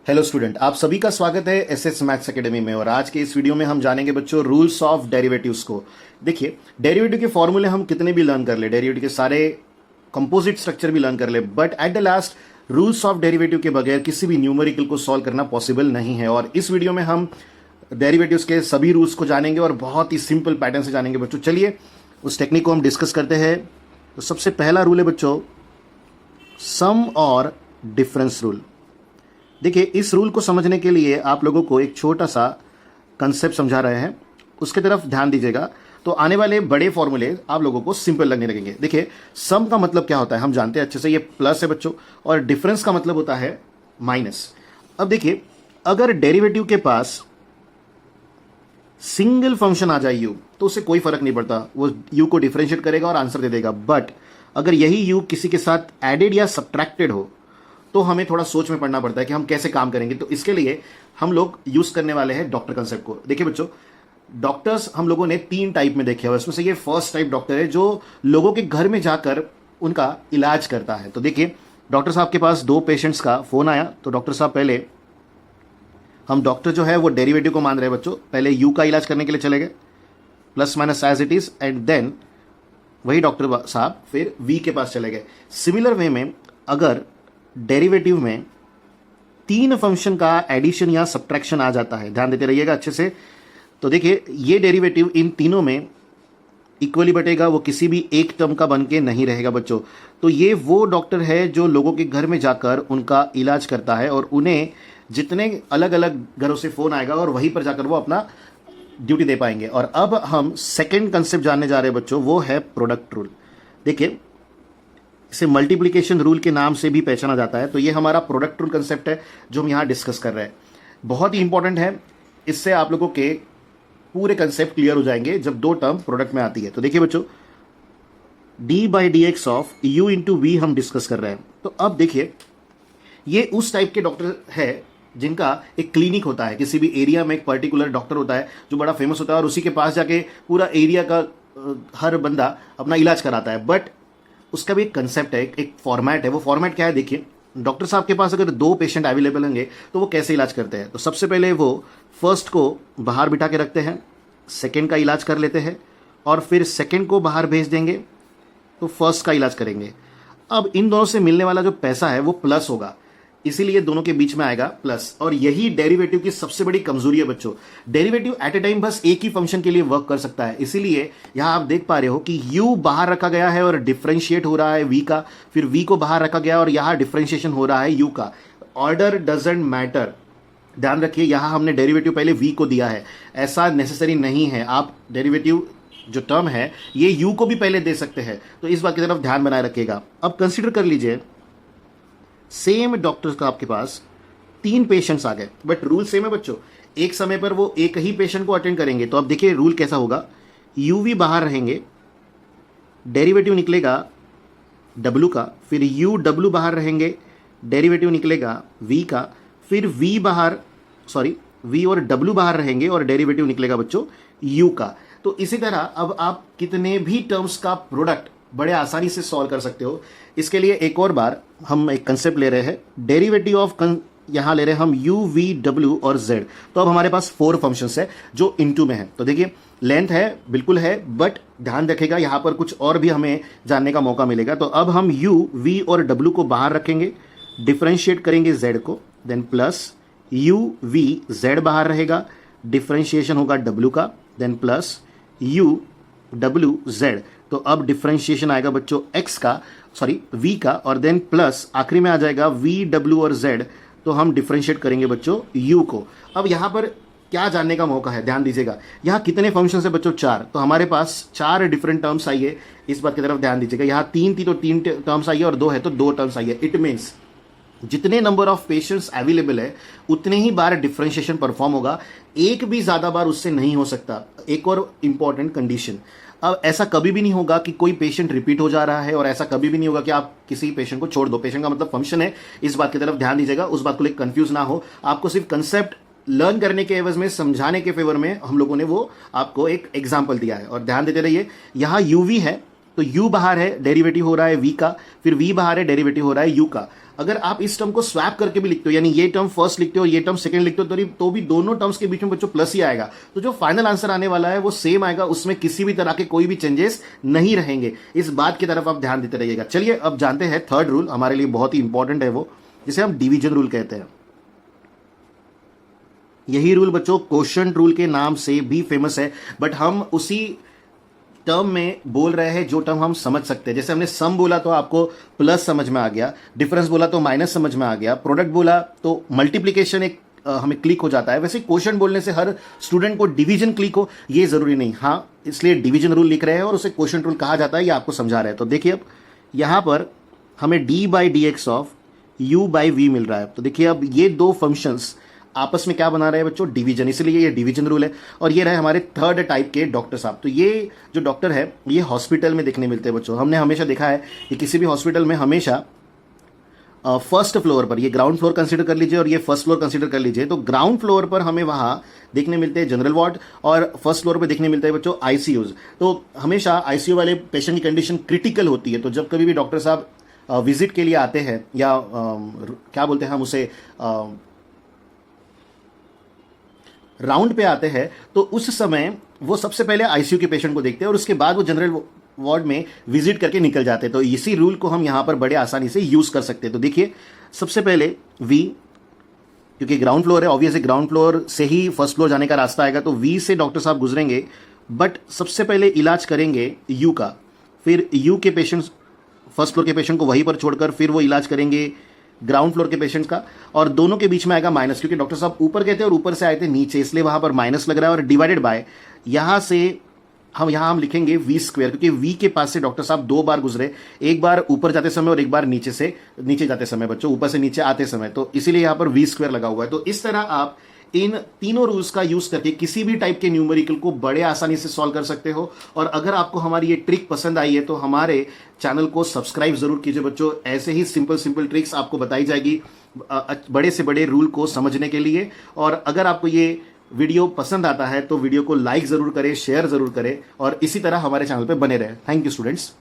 Hello student, आप सभी का स्वागत है एसएस मैथ्स एकेडमी में। और आज के इस वीडियो में हम जानेंगे बच्चों रूल्स ऑफ डेरिवेटिव्स को। देखिए, डेरिवेटिव के फॉर्मूले हम कितने भी लर्न कर ले, डेरिवेटिव के सारे कंपोजिट स्ट्रक्चर भी लर्न कर ले, but at the last rules of derivative के बगैर किसी भी न्यूमेरिकल को सॉल्व करना पॉसिबल नहीं है। और इस वीडियो में हम डेरिवेटिव्स के सभी रूल्स को जानेंगे और बहुत ही सिंपल पैटर्न से जानेंगे बच्चों। चलिए उस टेक्निक को हम डिस्कस करते हैं। तो सबसे पहला रूल है बच्चों सम और डिफरेंस रूल। देखिए, इस रूल को समझने के लिए आप लोगों को एक छोटा सा कंसेप्ट समझा रहे हैं, उसके तरफ ध्यान दीजिएगा। तो आने वाले बड़े फॉर्मूले आप लोगों को सिंपल लगने लगेंगे। देखिए, सम का मतलब क्या होता है हम जानते हैं अच्छे से, ये प्लस है बच्चों, और डिफरेंस का मतलब होता है माइनस। अब देखिए, अगर डेरिवेटिव के पास सिंगल फंक्शन आ जाए यू, तो उससे कोई फर्क नहीं पड़ता, वो यू को डिफरेंशिएट करेगा और आंसर दे देगा। बट अगर यही यू किसी के साथ एडेड या सब्ट्रैक्टेड हो तो हमें थोड़ा सोच में पड़ना पड़ता है कि हम कैसे काम करेंगे। तो इसके लिए हम लोग यूज करने वाले हैं डॉक्टर कंसेप्ट को। देखिए बच्चों, डॉक्टर्स हम लोगों ने 3 टाइप में देखे हुए, उसमें से ये फर्स्ट टाइप डॉक्टर है जो लोगों के घर में जाकर उनका इलाज करता है। तो देखिए, डॉक्टर साहब के पास 2 पेशेंट्स का फोन आया। तो डॉक्टर साहब, पहले हम डॉक्टर जो है वो डेरिवेटिव को मान रहे हैं बच्चों, पहले यू का इलाज करने के लिए चले गए plus minus as it is, and then वही डॉक्टर साहब फिर वी के पास चले गए। सिमिलर वे में अगर डेरिवेटिव में 3 फंक्शन का एडिशन या सब्ट्रैक्शन आ जाता है, ध्यान देते रहिएगा अच्छे से। तो देखिए, ये डेरिवेटिव इन तीनों में इक्वली बटेगा, वो किसी भी एक टर्म का बन के नहीं रहेगा बच्चों। तो ये वो डॉक्टर है जो लोगों के घर में जाकर उनका इलाज करता है, और उन्हें जितने अलग अलग घरों से फोन आएगा और वहीं पर जाकर वो अपना ड्यूटी दे पाएंगे। और अब हम सेकेंड कंसेप्ट जानने जा रहे हैं बच्चों, वो है प्रोडक्ट रूल। देखिए, इसे मल्टीप्लिकेशन रूल के नाम से भी पहचाना जाता है। तो ये हमारा प्रोडक्ट रूल कंसेप्ट है जो हम यहाँ डिस्कस कर रहे हैं, बहुत ही इंपॉर्टेंट है। इससे आप लोगों के पूरे कंसेप्ट क्लियर हो जाएंगे जब 2 टर्म प्रोडक्ट में आती है। तो देखिए बच्चों, d by d x of u into v हम डिस्कस कर रहे हैं। तो अब देखिए, ये उस टाइप के डॉक्टर है जिनका एक क्लिनिक होता है, किसी भी एरिया में एक पर्टिकुलर डॉक्टर होता है जो बड़ा फेमस होता है, और उसी के पास जाके पूरा एरिया का हर बंदा अपना इलाज कराता है। बट उसका भी एक कंसेप्ट है, एक फॉर्मेट है। वो फॉर्मेट क्या है? देखिए, डॉक्टर साहब के पास अगर 2 पेशेंट अवेलेबल होंगे तो वो कैसे इलाज करते हैं। तो सबसे पहले वो फर्स्ट को बाहर बिठा के रखते हैं, सेकंड का इलाज कर लेते हैं, और फिर सेकंड को बाहर भेज देंगे तो फर्स्ट का इलाज करेंगे। अब इन दोनों से मिलने वाला जो पैसा है वो प्लस होगा, इसीलिए दोनों के बीच में आएगा प्लस। और यही डेरिवेटिव की सबसे बड़ी कमजोरी है बच्चों। डेरिवेटिव एट ए टाइम बस एक ही फंक्शन के लिए वर्क कर सकता है, इसीलिए यहां आप देख पा रहे हो कि u बाहर रखा गया है और डिफरेंशिएट हो रहा है v का, फिर v को बाहर रखा गया और यहां डिफरेंशिएशन हो रहा है u का। ऑर्डर डजेंट मैटर, ध्यान रखिए, यहां हमने डेरिवेटिव पहले v को दिया है, ऐसा नेसेसरी नहीं है। आप डेरिवेटिव जो टर्म है ये u को भी पहले दे सकते हैं, तो इस बात की तरफ ध्यान बनाए रखिएगा। अब कंसिडर कर लीजिए, सेम डॉक्टर का आपके पास 3 पेशेंट्स आ गए, बट रूल सेम है बच्चों, एक समय पर वो एक ही पेशेंट को अटेंड करेंगे। तो अब देखिए रूल कैसा होगा, यूवी बाहर रहेंगे, डेरिवेटिव निकलेगा डब्ल्यू का, फिर यू डब्ल्यू बाहर रहेंगे, डेरिवेटिव निकलेगा वी का, फिर वी और डब्ल्यू बाहर रहेंगे और डेरिवेटिव निकलेगा बच्चों यू का। तो इसी तरह अब आप कितने भी टर्म्स का प्रोडक्ट बड़े आसानी से सॉल्व कर सकते हो। इसके लिए एक और बार हम एक कंसेप्ट ले रहे हैं, डेरिवेटिव ऑफ यहां ले रहे हैं हम u, v, w और z। तो अब हमारे पास 4 फंक्शंस है जो इनटू में है। तो देखिए, लेंथ है बिल्कुल है, बट ध्यान रखेगा यहां पर कुछ और भी हमें जानने का मौका मिलेगा। तो अब हम u, v और w को बाहर रखेंगे, डिफरेंशिएट करेंगे z को, then plus u, v, z बाहर रहेगा, डिफरेंशिएशन होगा w का, then plus u, w, z। तो अब डिफरेंशिएशन आएगा बच्चों v का, और देन प्लस आखिरी में आ जाएगा v, w और z। तो हम डिफरेंशिएट करेंगे बच्चों u को। अब यहां पर क्या जानने का मौका है, ध्यान दीजिएगा, यहां कितने फंक्शंस है बच्चों? 4। तो हमारे पास 4 डिफरेंट टर्म्स आई है, इस बात की तरफ ध्यान दीजिएगा। यहां 3 थी तो 3 टर्म्स आई है, और 2 है तो 2 टर्म्स आई है। इट मीन्स जितने नंबर ऑफ पेशेंट्स अवेलेबल है उतने ही बार डिफरेंशिएशन परफॉर्म होगा, एक भी ज्यादा बार उससे नहीं हो सकता। एक और इंपॉर्टेंट कंडीशन, अब ऐसा कभी भी नहीं होगा कि कोई पेशेंट रिपीट हो जा रहा है, और ऐसा कभी भी नहीं होगा कि आप किसी पेशेंट को छोड़ दो। पेशेंट का मतलब फंक्शन है, इस बात की तरफ ध्यान दीजिएगा, उस बात को लेकर कंफ्यूज ना हो। आपको सिर्फ कंसेप्ट लर्न करने के एवज में, समझाने के फेवर में हम लोगों ने वो आपको एक एग्जाम्पल दिया है। और ध्यान देते रहिए, यहां यूवी है तो u बाहर है, डेरिवेटिव हो रहा है v का, फिर v बाहर है, डेरिवेटिव हो रहा है u का। अगर आप इस टर्म को स्वैप करके भी लिखते हो, यानी ये टर्म फर्स्ट लिखते हो और ये टर्म सेकंड लिखते हो, तो भी दोनों टर्म्स के बीच में बच्चों प्लस ही आएगा। तो जो फाइनल आंसर आने वाला है वो सेम आएगा, उसमें किसी भी तरह के कोई भी चेंजेस नहीं रहेंगे। इस बात की तरफ आप ध्यान देते रहिएगा। चलिए अब जानते हैं थर्ड रूल, हमारे लिए बहुत ही इंपॉर्टेंट है वो, जिसे हम डिवीजन रूल कहते हैं। यही रूल बच्चों क्वोशंट रूल के नाम से भी फेमस है, बट हम उसी टर्म में बोल रहे हैं जो टर्म हम समझ सकते हैं। जैसे हमने सम बोला तो आपको प्लस समझ में आ गया, डिफरेंस बोला तो माइनस समझ में आ गया, प्रोडक्ट बोला तो मल्टीप्लीकेशन एक हमें क्लिक हो जाता है। वैसे क्वोशंट बोलने से हर स्टूडेंट को डिवीजन क्लिक हो ये जरूरी नहीं। हाँ, इसलिए डिवीजन रूल लिख रहे हैं और उसे क्वोशंट रूल कहा जाता है, ये आपको समझा रहे हैं। तो देखिए अब यहां पर हमें d by d x of u by v मिल रहा है। तो देखिए अब ये दो फंक्शंस आपस में क्या बना रहे हैं बच्चों, डिवीजन, इसलिए ये डिवीजन रूल है। और ये रहे हमारे थर्ड टाइप के डॉक्टर साहब। तो ये जो डॉक्टर है ये हॉस्पिटल में देखने मिलते हैं बच्चों। हमने हमेशा देखा है कि किसी भी हॉस्पिटल में हमेशा फर्स्ट फ्लोर पर, ये ग्राउंड फ्लोर कंसीडर कर लीजिए और ये फर्स्ट फ्लोर कंसीडर कर लीजिए, तो ग्राउंड फ्लोर पर हमें वहाँ देखने मिलते हैं जनरल वार्ड और फर्स्ट फ्लोर पर देखने मिलते हैं बच्चों आईसीयूज। तो हमेशा आईसीयू वाले पेशेंट की कंडीशन क्रिटिकल होती है। तो जब कभी भी डॉक्टर साहब विजिट के लिए आते हैं या क्या बोलते हैं हम उसे राउंड पे आते हैं, तो उस समय वो सबसे पहले आईसीयू के पेशेंट को देखते हैं और उसके बाद वो जनरल वार्ड में विजिट करके निकल जाते हैं। तो इसी रूल को हम यहां पर बड़े आसानी से यूज कर सकते हैं। तो देखिए सबसे पहले वी, क्योंकि ग्राउंड फ्लोर है, ऑब्वियसली ग्राउंड फ्लोर से ही फर्स्ट फ्लोर जाने का रास्ता आएगा, तो वी से डॉक्टर साहब गुजरेंगे, बट सबसे पहले इलाज करेंगे यू का, फिर यू के पेशेंट, फर्स्ट फ्लोर के पेशेंट को वहीं पर छोड़कर फिर वो इलाज करेंगे ग्राउंड फ्लोर के पेशेंट का, और दोनों के बीच में आएगा माइनस, क्योंकि डॉक्टर साहब ऊपर गए थे और ऊपर से आए थे नीचे, इसलिए वहां पर माइनस लग रहा है, और डिवाइडेड बाय यहां से हम लिखेंगे वी स्क्वायर, क्योंकि वी के पास से डॉक्टर साहब दो बार गुजरे, एक बार ऊपर जाते समय और एक बार नीचे जाते समय बच्चों, ऊपर से नीचे आते समय, तो इसीलिए यहां पर वी स्क्वायर लगा हुआ है। तो इस तरह आप इन तीनों रूल्स का यूज करके किसी भी टाइप के न्यूमेरिकल को बड़े आसानी से सॉल्व कर सकते हो। और अगर आपको हमारी ये ट्रिक पसंद आई है तो हमारे चैनल को सब्सक्राइब जरूर कीजिए बच्चों। ऐसे ही सिंपल ट्रिक्स आपको बताई जाएगी बड़े से बड़े रूल को समझने के लिए। और अगर आपको ये वीडियो पसंद आता है तो वीडियो को लाइक जरूर करें, शेयर जरूर करें और इसी तरह हमारे चैनल पर बने रहें। Thank you students.